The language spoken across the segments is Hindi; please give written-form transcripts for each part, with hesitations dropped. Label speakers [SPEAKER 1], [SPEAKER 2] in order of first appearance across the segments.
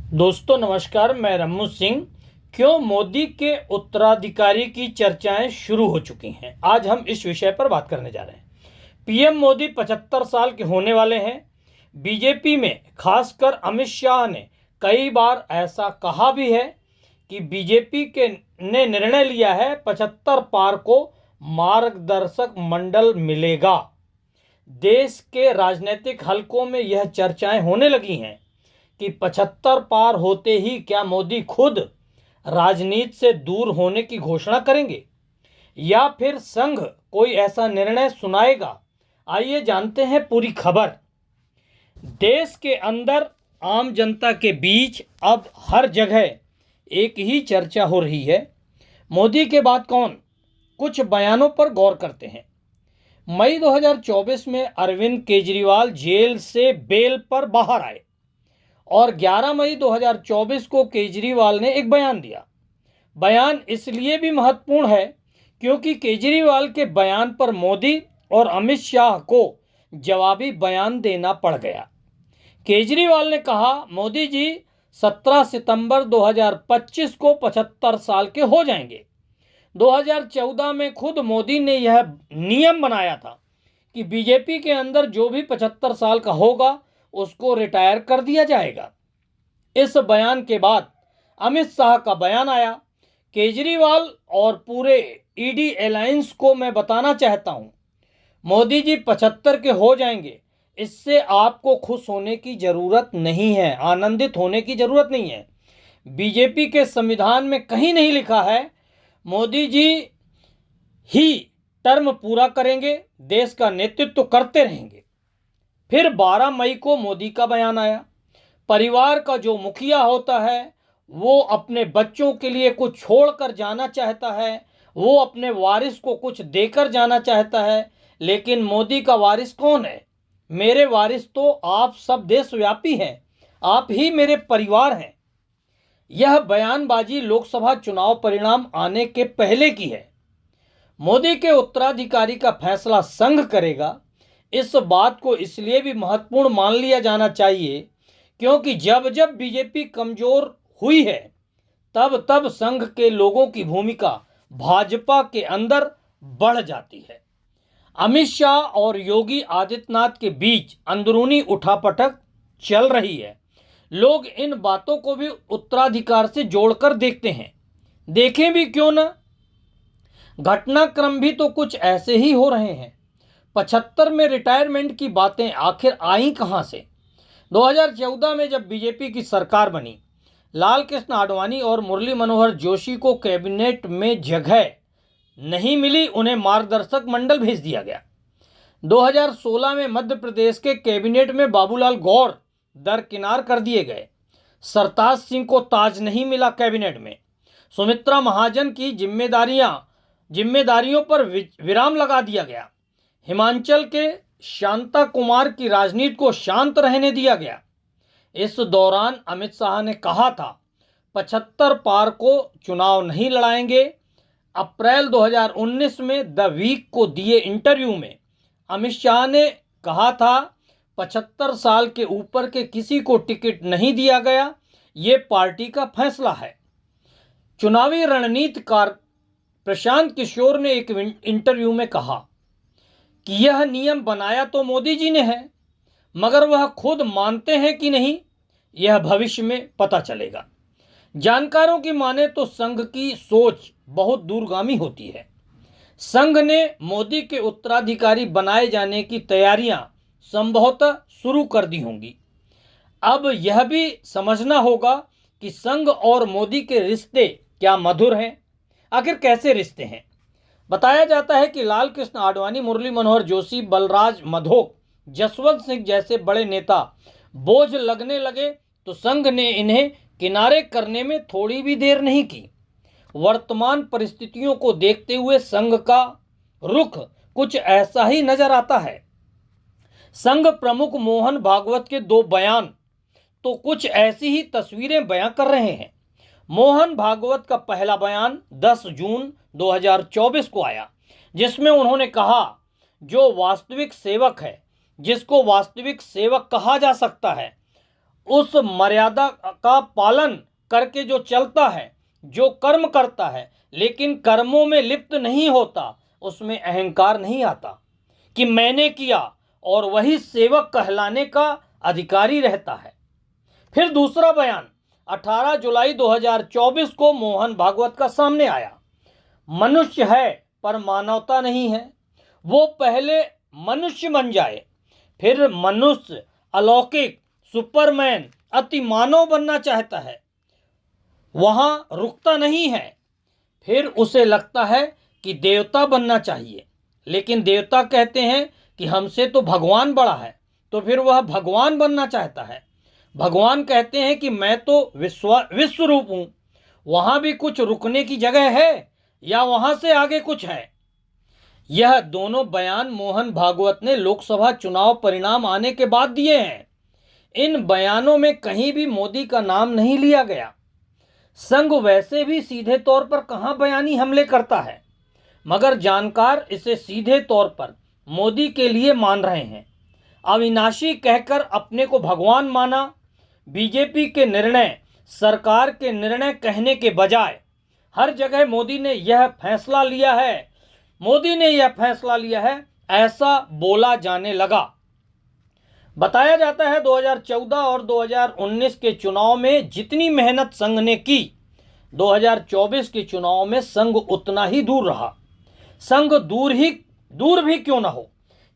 [SPEAKER 1] दोस्तों नमस्कार, मैं रम्मू सिंह। क्यों मोदी के उत्तराधिकारी की चर्चाएं शुरू हो चुकी हैं, आज हम इस विषय पर बात करने जा रहे हैं। पीएम मोदी 75 साल के होने वाले हैं। बीजेपी में खासकर अमित शाह ने कई बार ऐसा कहा भी है कि बीजेपी के ने निर्णय लिया है 75 पार को मार्गदर्शक मंडल मिलेगा। देश के राजनीतिक हलकों में यह चर्चाएं होने लगी हैं कि 75 पार होते ही क्या मोदी खुद राजनीति से दूर होने की घोषणा करेंगे या फिर संघ कोई ऐसा निर्णय सुनाएगा। आइए जानते हैं पूरी खबर। देश के अंदर आम जनता के बीच अब हर जगह एक ही चर्चा हो रही है, मोदी के बाद कौन। कुछ बयानों पर गौर करते हैं। मई 2024 में अरविंद केजरीवाल जेल से बेल पर बाहर आए और 11 मई 2024 को केजरीवाल ने एक बयान दिया। बयान इसलिए भी महत्वपूर्ण है क्योंकि केजरीवाल के बयान पर मोदी और अमित शाह को जवाबी बयान देना पड़ गया। केजरीवाल ने कहा, मोदी जी 17 सितंबर 2025 को 75 साल के हो जाएंगे। 2014 में खुद मोदी ने यह नियम बनाया था कि बीजेपी के अंदर जो भी 75 साल का होगा उसको रिटायर कर दिया जाएगा। इस बयान के बाद अमित शाह का बयान आया। केजरीवाल और पूरे ईडी अलायंस को मैं बताना चाहता हूं, मोदी जी 75 के हो जाएंगे, इससे आपको खुश होने की जरूरत नहीं है, आनंदित होने की जरूरत नहीं है। बीजेपी के संविधान में कहीं नहीं लिखा है मोदी जी ही टर्म पूरा करेंगे, देश का नेतृत्व करते रहेंगे। फिर 12 मई को मोदी का बयान आया। परिवार का जो मुखिया होता है वो अपने बच्चों के लिए कुछ छोड़कर जाना चाहता है, वो अपने वारिस को कुछ देकर जाना चाहता है, लेकिन मोदी का वारिस कौन है? मेरे वारिस तो आप सब देशव्यापी हैं, आप ही मेरे परिवार हैं। यह बयानबाजी लोकसभा चुनाव परिणाम आने के पहले की है। मोदी के उत्तराधिकारी का फैसला संघ करेगा। इस बात को इसलिए भी महत्वपूर्ण मान लिया जाना चाहिए क्योंकि जब जब बीजेपी कमजोर हुई है तब तब संघ के लोगों की भूमिका भाजपा के अंदर बढ़ जाती है। अमित शाह और योगी आदित्यनाथ के बीच अंदरूनी उठापटक चल रही है। लोग इन बातों को भी उत्तराधिकार से जोड़कर देखते हैं। देखें भी क्यों न, घटनाक्रम भी तो कुछ ऐसे ही हो रहे हैं। 75 में रिटायरमेंट की बातें आखिर आई कहां से? 2014 में जब बीजेपी की सरकार बनी, लाल कृष्ण आडवाणी और मुरली मनोहर जोशी को कैबिनेट में जगह नहीं मिली, उन्हें मार्गदर्शक मंडल भेज दिया गया। 2016 में मध्य प्रदेश के कैबिनेट में बाबूलाल गौर दरकिनार कर दिए गए। सरताज सिंह को ताज नहीं मिला कैबिनेट में। सुमित्रा महाजन की जिम्मेदारियों पर विराम लगा दिया गया। हिमाचल के शांता कुमार की राजनीति को शांत रहने दिया गया। इस दौरान अमित शाह ने कहा था 75 पार को चुनाव नहीं लड़ाएंगे। अप्रैल 2019 में द वीक को दिए इंटरव्यू में अमित शाह ने कहा था 75 साल के ऊपर के किसी को टिकट नहीं दिया गया, ये पार्टी का फैसला है। चुनावी रणनीतिकार प्रशांत किशोर ने एक इंटरव्यू में कहा कि यह नियम बनाया तो मोदी जी ने है, मगर वह खुद मानते हैं कि नहीं, यह भविष्य में पता चलेगा। जानकारों की माने तो संघ की सोच बहुत दूरगामी होती है। संघ ने मोदी के उत्तराधिकारी बनाए जाने की तैयारियां संभवतः शुरू कर दी होंगी। अब यह भी समझना होगा कि संघ और मोदी के रिश्ते क्या मधुर हैं। आखिर कैसे रिश्ते हैं? बताया जाता है कि लाल कृष्ण आडवाणी, मुरली मनोहर जोशी, बलराज मधोक, जसवंत सिंह जैसे बड़े नेता बोझ लगने लगे तो संघ ने इन्हें किनारे करने में थोड़ी भी देर नहीं की। वर्तमान परिस्थितियों को देखते हुए संघ का रुख कुछ ऐसा ही नजर आता है। संघ प्रमुख मोहन भागवत के 2 बयान तो कुछ ऐसी ही तस्वीरें बयां कर रहे हैं। मोहन भागवत का पहला बयान 10 जून 2024 को आया, जिसमें उन्होंने कहा, जो वास्तविक सेवक है, जिसको वास्तविक सेवक कहा जा सकता है, उस मर्यादा का पालन करके जो चलता है, जो कर्म करता है लेकिन कर्मों में लिप्त नहीं होता, उसमें अहंकार नहीं आता कि मैंने किया, और वही सेवक कहलाने का अधिकारी रहता है। फिर दूसरा बयान 18 जुलाई 2024 को मोहन भागवत का सामने आया। मनुष्य है पर मानवता नहीं है। वो पहले मनुष्य बन जाए, फिर मनुष्य अलौकिक सुपरमैन अति मानव बनना चाहता है, वहां रुकता नहीं है। फिर उसे लगता है कि देवता बनना चाहिए, लेकिन देवता कहते हैं कि हमसे तो भगवान बड़ा है, तो फिर वह भगवान बनना चाहता है। भगवान कहते हैं कि मैं तो विश्व रूप हूं, वहां भी कुछ रुकने की जगह है या वहां से आगे कुछ है। यह दोनों बयान मोहन भागवत ने लोकसभा चुनाव परिणाम आने के बाद दिए हैं। इन बयानों में कहीं भी मोदी का नाम नहीं लिया गया। संघ वैसे भी सीधे तौर पर कहां बयानी हमले करता है, मगर जानकार इसे सीधे तौर पर मोदी के लिए मान रहे हैं। अविनाशी कहकर अपने को भगवान माना। बीजेपी के निर्णय सरकार के निर्णय कहने के बजाय हर जगह मोदी ने यह फैसला लिया है, ऐसा बोला जाने लगा। बताया जाता है 2014 और 2019 के चुनाव में जितनी मेहनत संघ ने की, 2024 के चुनाव में संघ उतना ही दूर रहा। संघ दूर भी क्यों ना हो,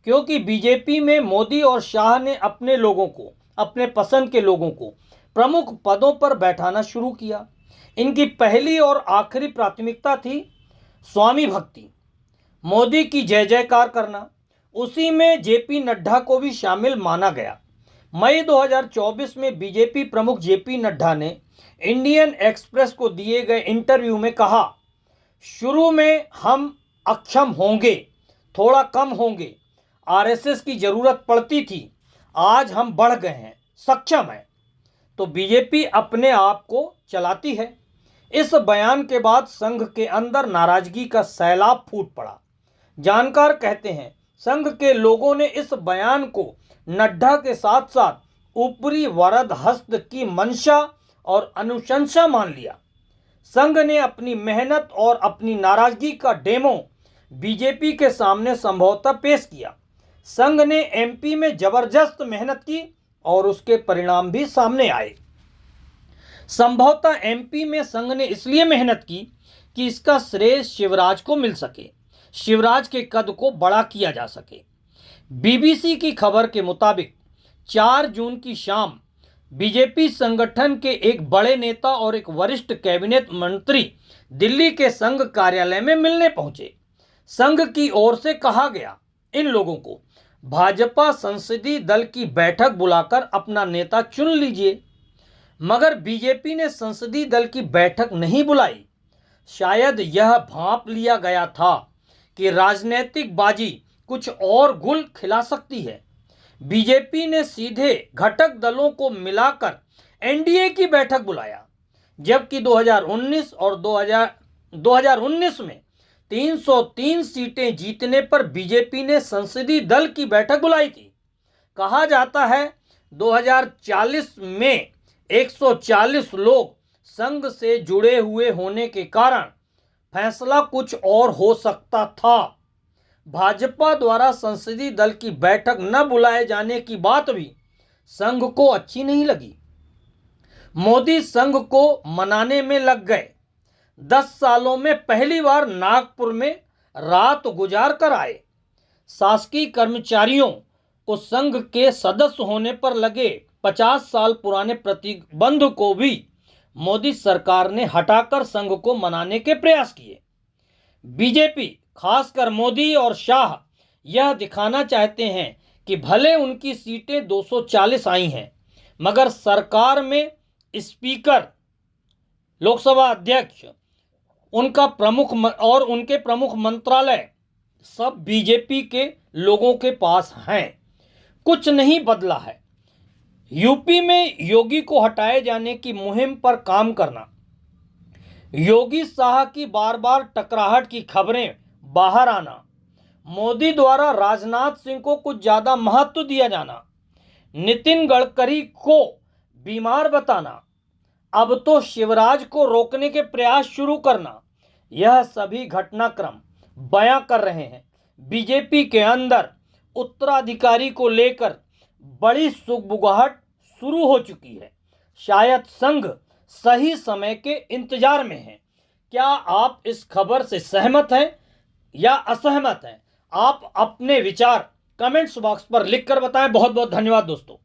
[SPEAKER 1] क्योंकि बीजेपी में मोदी और शाह ने अपने लोगों को, अपने पसंद के लोगों को प्रमुख पदों पर बैठाना शुरू किया। इनकी पहली और आखिरी प्राथमिकता थी स्वामी भक्ति, मोदी की जय जयकार करना। उसी में जेपी नड्डा को भी शामिल माना गया। मई 2024 में बीजेपी प्रमुख जेपी नड्डा ने इंडियन एक्सप्रेस को दिए गए इंटरव्यू में कहा, शुरू में हम अक्षम होंगे, थोड़ा कम होंगे, आरएसएस की जरूरत पड़ती थी, आज हम बढ़ गए हैं, सक्षम हैं। तो बीजेपी अपने आप को चलाती है। इस बयान के बाद संघ के अंदर नाराजगी का सैलाब फूट पड़ा। जानकार कहते हैं संघ के लोगों ने इस बयान को नड्डा के साथ साथ ऊपरी वरद हस्त की मंशा और अनुशंसा मान लिया। संघ ने अपनी मेहनत और अपनी नाराजगी का डेमो बीजेपी के सामने संभवतः पेश किया। संघ ने एमपी में जबरदस्त मेहनत की और उसके परिणाम भी सामने आए। संभवतः एमपी में संघ ने इसलिए मेहनत की कि इसका श्रेय शिवराज को मिल सके, शिवराज के कद को बड़ा किया जा सके। बीबीसी की खबर के मुताबिक 4 जून की शाम बीजेपी संगठन के एक बड़े नेता और एक वरिष्ठ कैबिनेट मंत्री दिल्ली के संघ कार्यालय में मिलने पहुंचे। संघ की ओर से कहा गया, इन लोगों को भाजपा संसदीय दल की बैठक बुलाकर अपना नेता चुन लीजिए। मगर बीजेपी ने संसदीय दल की बैठक नहीं बुलाई। शायद यह भांप लिया गया था कि राजनीतिक बाजी कुछ और गुल खिला सकती है। बीजेपी ने सीधे घटक दलों को मिलाकर एनडीए की बैठक बुलाया, जबकि 2019 और 2019 में 303 सीटें जीतने पर बीजेपी ने संसदीय दल की बैठक बुलाई थी। कहा जाता है 2040 में 140 लोग संघ से जुड़े हुए होने के कारण फैसला कुछ और हो सकता था। भाजपा द्वारा संसदीय दल की बैठक न बुलाए जाने की बात भी संघ को अच्छी नहीं लगी। मोदी संघ को मनाने में लग गए। 10 सालों में पहली बार नागपुर में रात गुजार कर आए। शासकीय कर्मचारियों को संघ के सदस्य होने पर लगे 50 साल पुराने प्रतिबंध को भी मोदी सरकार ने हटाकर संघ को मनाने के प्रयास किए। बीजेपी, खासकर मोदी और शाह, यह दिखाना चाहते हैं कि भले उनकी सीटें 240 आई हैं, मगर सरकार में स्पीकर, लोकसभा अध्यक्ष, उनका प्रमुख और उनके प्रमुख मंत्रालय सब बीजेपी के लोगों के पास हैं। कुछ नहीं बदला है। यूपी में योगी को हटाए जाने की मुहिम पर काम करना, योगी शाह की बार बार टकराहट की खबरें बाहर आना, मोदी द्वारा राजनाथ सिंह को कुछ ज्यादा महत्व दिया जाना, नितिन गडकरी को बीमार बताना, अब तो शिवराज को रोकने के प्रयास शुरू करना, यह सभी घटनाक्रम बयां कर रहे हैं बीजेपी के अंदर उत्तराधिकारी को लेकर बड़ी सुगबुगाहट शुरू हो चुकी है। शायद संघ सही समय के इंतजार में है। क्या आप इस खबर से सहमत हैं या असहमत हैं? आप अपने विचार कमेंट्स बॉक्स पर लिखकर बताएं। बहुत बहुत धन्यवाद दोस्तों।